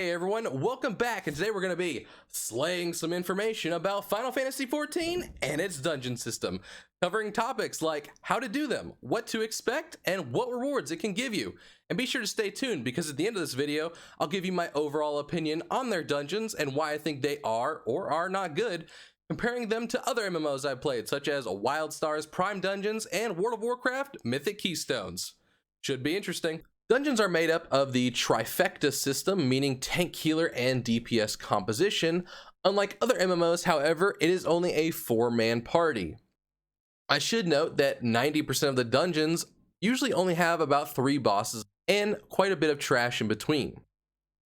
Hey everyone, welcome back, and today we're going to be slaying some information about Final Fantasy XIV and its dungeon system, covering topics like how to do them, what to expect, and what rewards it can give you. And be sure to stay tuned, because at the end of this video, I'll give you my overall opinion on their dungeons and why I think they are or are not good, comparing them to other MMOs I've played, such as Wildstar's Prime Dungeons and World of Warcraft Mythic Keystones. Should be interesting. Dungeons are made up of the trifecta system, meaning tank, healer, and DPS composition. Unlike other MMOs, however, it is only a 4-man party. I should note that 90% of the dungeons usually only have about 3 bosses and quite a bit of trash in between.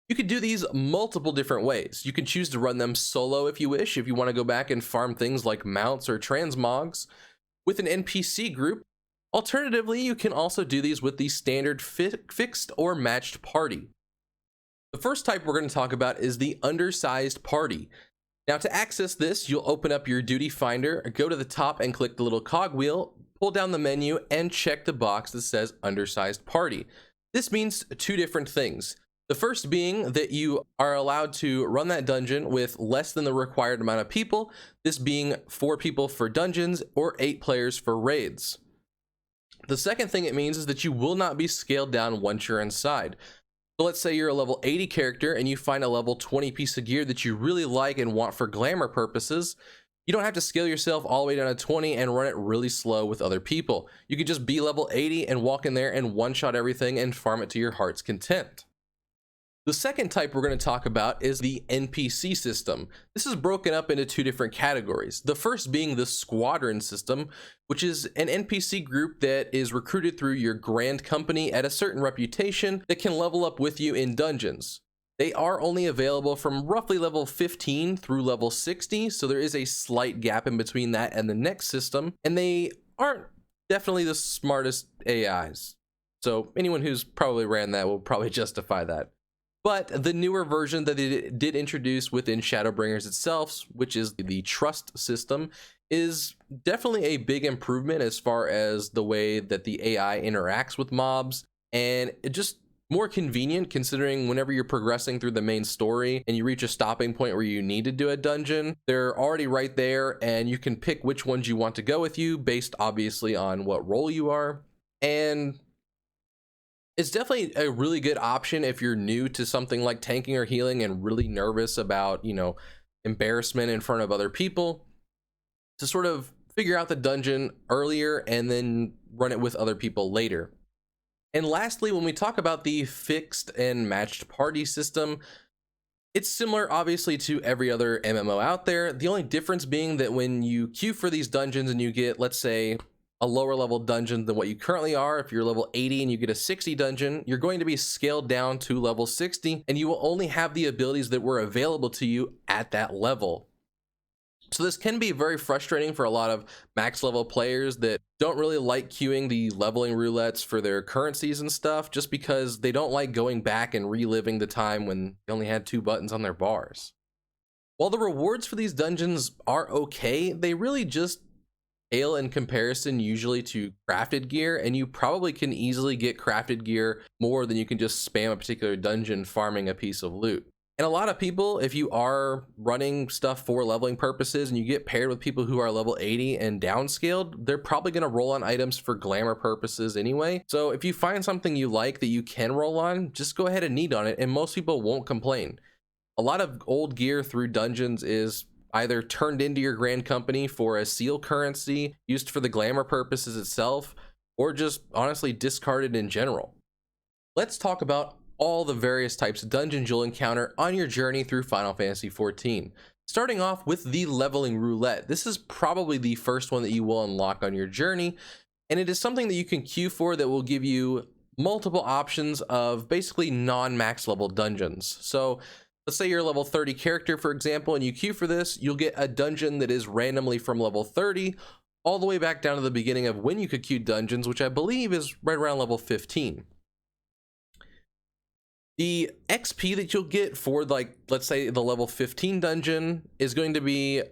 You can do these multiple different ways. You can choose to run them solo if you wish, if you want to go back and farm things like mounts or transmogs with an NPC group. Alternatively, you can also do these with the standard fixed or matched party. The first type we're going to talk about is the Undersized Party. Now, to access this, you'll open up your duty finder, go to the top and click the little cogwheel, pull down the menu, and check the box that says Undersized Party. This means 2 different things. The first being that you are allowed to run that dungeon with less than the required amount of people, this being 4 people for dungeons or 8 players for raids. The second thing it means is that you will not be scaled down once you're inside. So let's say you're a level 80 character and you find a level 20 piece of gear that you really like and want for glamour purposes. You don't have to scale yourself all the way down to 20 and run it really slow with other people. You could just be level 80 and walk in there and one-shot everything and farm it to your heart's content. The second type we're going to talk about is the NPC system. This is broken up into 2 different categories. The first being the squadron system, which is an NPC group that is recruited through your grand company at a certain reputation that can level up with you in dungeons. They are only available from roughly level 15 through level 60, so there is a slight gap in between that and the next system, and they aren't definitely the smartest AIs. So anyone who's probably ran that will probably justify that. But the newer version that it did introduce within Shadowbringers itself, which is the trust system, is definitely a big improvement as far as the way that the AI interacts with mobs, and it just more convenient considering whenever you're progressing through the main story and you reach a stopping point where you need to do a dungeon, they're already right there and you can pick which ones you want to go with you based obviously on what role you are. And it's definitely a really good option if you're new to something like tanking or healing and really nervous about, embarrassment in front of other people, to sort of figure out the dungeon earlier and then run it with other people later. And lastly, when we talk about the fixed and matched party system, it's similar obviously to every other MMO out there. The only difference being that when you queue for these dungeons and you get, let's say, a lower level dungeon than what you currently are, if you're level 80 and you get a 60 dungeon, you're going to be scaled down to level 60 and you will only have the abilities that were available to you at that level. So this can be very frustrating for a lot of max level players that don't really like queuing the leveling roulettes for their currencies and stuff, just because they don't like going back and reliving the time when they only had 2 buttons on their bars. While the rewards for these dungeons are okay, they really just pale in comparison usually to crafted gear, and you probably can easily get crafted gear more than you can just spam a particular dungeon farming a piece of loot. And a lot of people, if you are running stuff for leveling purposes and you get paired with people who are level 80 and downscaled, they're probably going to roll on items for glamour purposes anyway. So if you find something you like that you can roll on, just go ahead and need on it, and most people won't complain. A lot of old gear through dungeons is either turned into your grand company for a seal currency used for the glamour purposes itself, or just honestly discarded in general. Let's talk about all the various types of dungeons you'll encounter on your journey through Final Fantasy XIV. Starting off with the leveling roulette. This is probably the first one that you will unlock on your journey, and it is something that you can queue for that will give you multiple options of basically non-max level dungeons. So let's say you're a level 30 character, for example, and you queue for this, you'll get a dungeon that is randomly from level 30 all the way back down to the beginning of when you could queue dungeons, which I believe is right around level 15. The XP that you'll get for, like, let's say the level 15 dungeon is going to be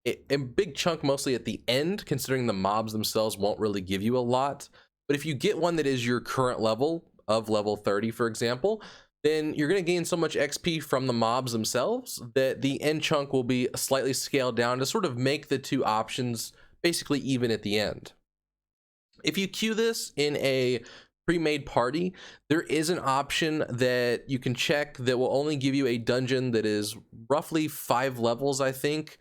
a big chunk mostly at the end, considering the mobs themselves won't really give you a lot. But if you get one that is your current level of level 30, for example, then you're going to gain so much XP from the mobs themselves that the end chunk will be slightly scaled down to sort of make the two options basically even at the end. If you queue this in a pre-made party, there is an option that you can check that will only give you a dungeon that is roughly 5 levels, I think,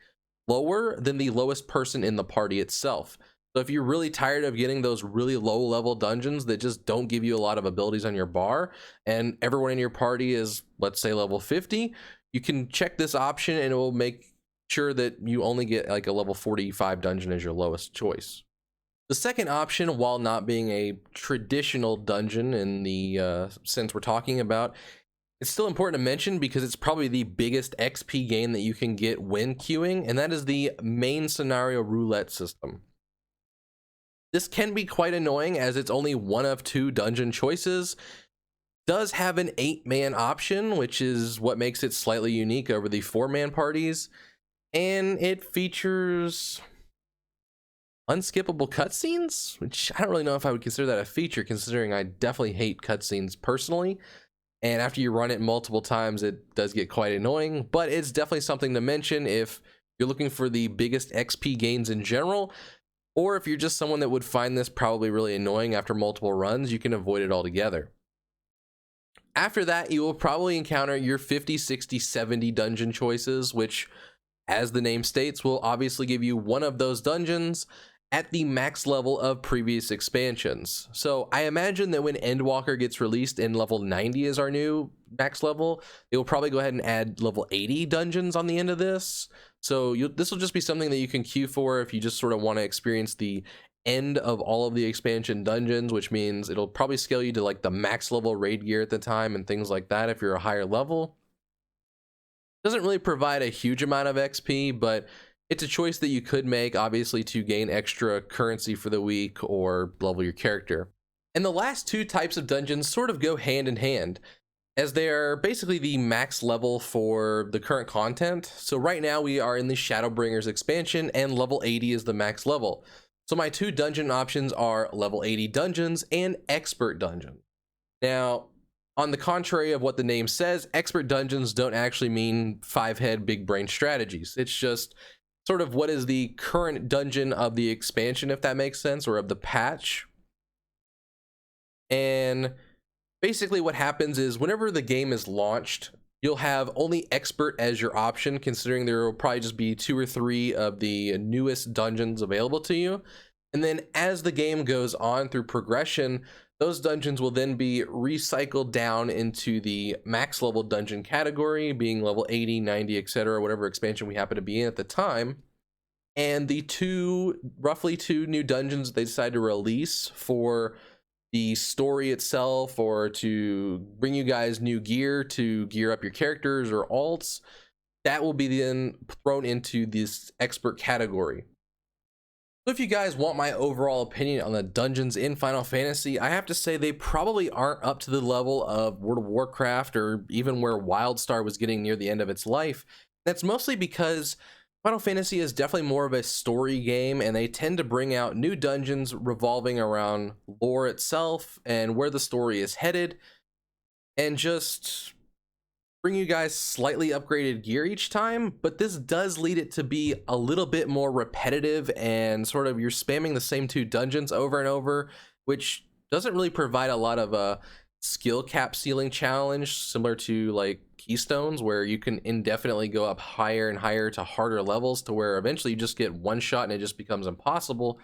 lower than the lowest person in the party itself. So if you're really tired of getting those really low level dungeons that just don't give you a lot of abilities on your bar, and everyone in your party is, let's say, level 50, you can check this option and it will make sure that you only get like a level 45 dungeon as your lowest choice. The second option, while not being a traditional dungeon in the sense we're talking about, it's still important to mention because it's probably the biggest XP gain that you can get when queuing, and that is the main scenario roulette system. This can be quite annoying as it's only one of 2 dungeon choices. It does have an 8-man option, which is what makes it slightly unique over the 4-man parties, and it features unskippable cutscenes, which I don't really know if I would consider that a feature, considering I definitely hate cutscenes personally, and after you run it multiple times it does get quite annoying, but it's definitely something to mention if you're looking for the biggest XP gains in general, or if you're just someone that would find this probably really annoying after multiple runs. You can avoid it altogether. After that, you will probably encounter your 50, 60, 70 dungeon choices, which, as the name states, will obviously give you one of those dungeons at the max level of previous expansions. So I imagine that when Endwalker gets released and level 90 is our new max level, they will probably go ahead and add level 80 dungeons on the end of this. So this will just be something that you can queue for if you just sort of want to experience the end of all of the expansion dungeons, which means it'll probably scale you to like the max level raid gear at the time and things like that if you're a higher level. Doesn't really provide a huge amount of XP, but it's a choice that you could make, obviously, to gain extra currency for the week or level your character. And the last 2 types of dungeons sort of go hand in hand, as they are basically the max level for the current content. So right now we are in the Shadowbringers expansion, and level 80 is the max level. So my 2 dungeon options are level 80 dungeons and expert dungeons. Now, on the contrary of what the name says, expert dungeons don't actually mean 5-head big brain strategies. It's just sort of what is the current dungeon of the expansion, if that makes sense, or of the patch. And basically what happens is whenever the game is launched, you'll have only expert as your option, considering there will probably just be 2 or 3 of the newest dungeons available to you. And then as the game goes on through progression, those dungeons will then be recycled down into the max level dungeon category, being level 80, 90, etc., whatever expansion we happen to be in at the time. And the roughly two new dungeons they decide to release for the story itself, or to bring you guys new gear to gear up your characters or alts, that will be then thrown into this expert category. So if you guys want my overall opinion on the dungeons in Final Fantasy, I have to say they probably aren't up to the level of World of Warcraft or even where Wildstar was getting near the end of its life. That's mostly because Final Fantasy is definitely more of a story game, and they tend to bring out new dungeons revolving around lore itself and where the story is headed, and just bring you guys slightly upgraded gear each time. But this does lead it to be a little bit more repetitive, and sort of you're spamming the same 2 dungeons over and over, which doesn't really provide a lot of a skill cap ceiling challenge similar to like Keystones, where you can indefinitely go up higher and higher to harder levels to where eventually you just get one shot and it just becomes impossible.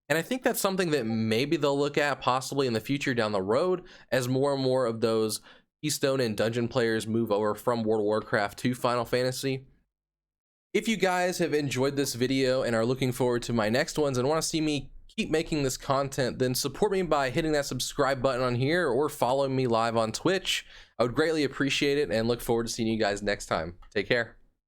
And I think that's something that maybe they'll look at possibly in the future down the road, as more and more of those Keystone and dungeon players move over from World of Warcraft to Final Fantasy. If you guys have enjoyed this video and are looking forward to my next ones and want to see me keep making this content, then support me by hitting that subscribe button on here or following me live on Twitch. I would greatly appreciate it and look forward to seeing you guys next time. Take care.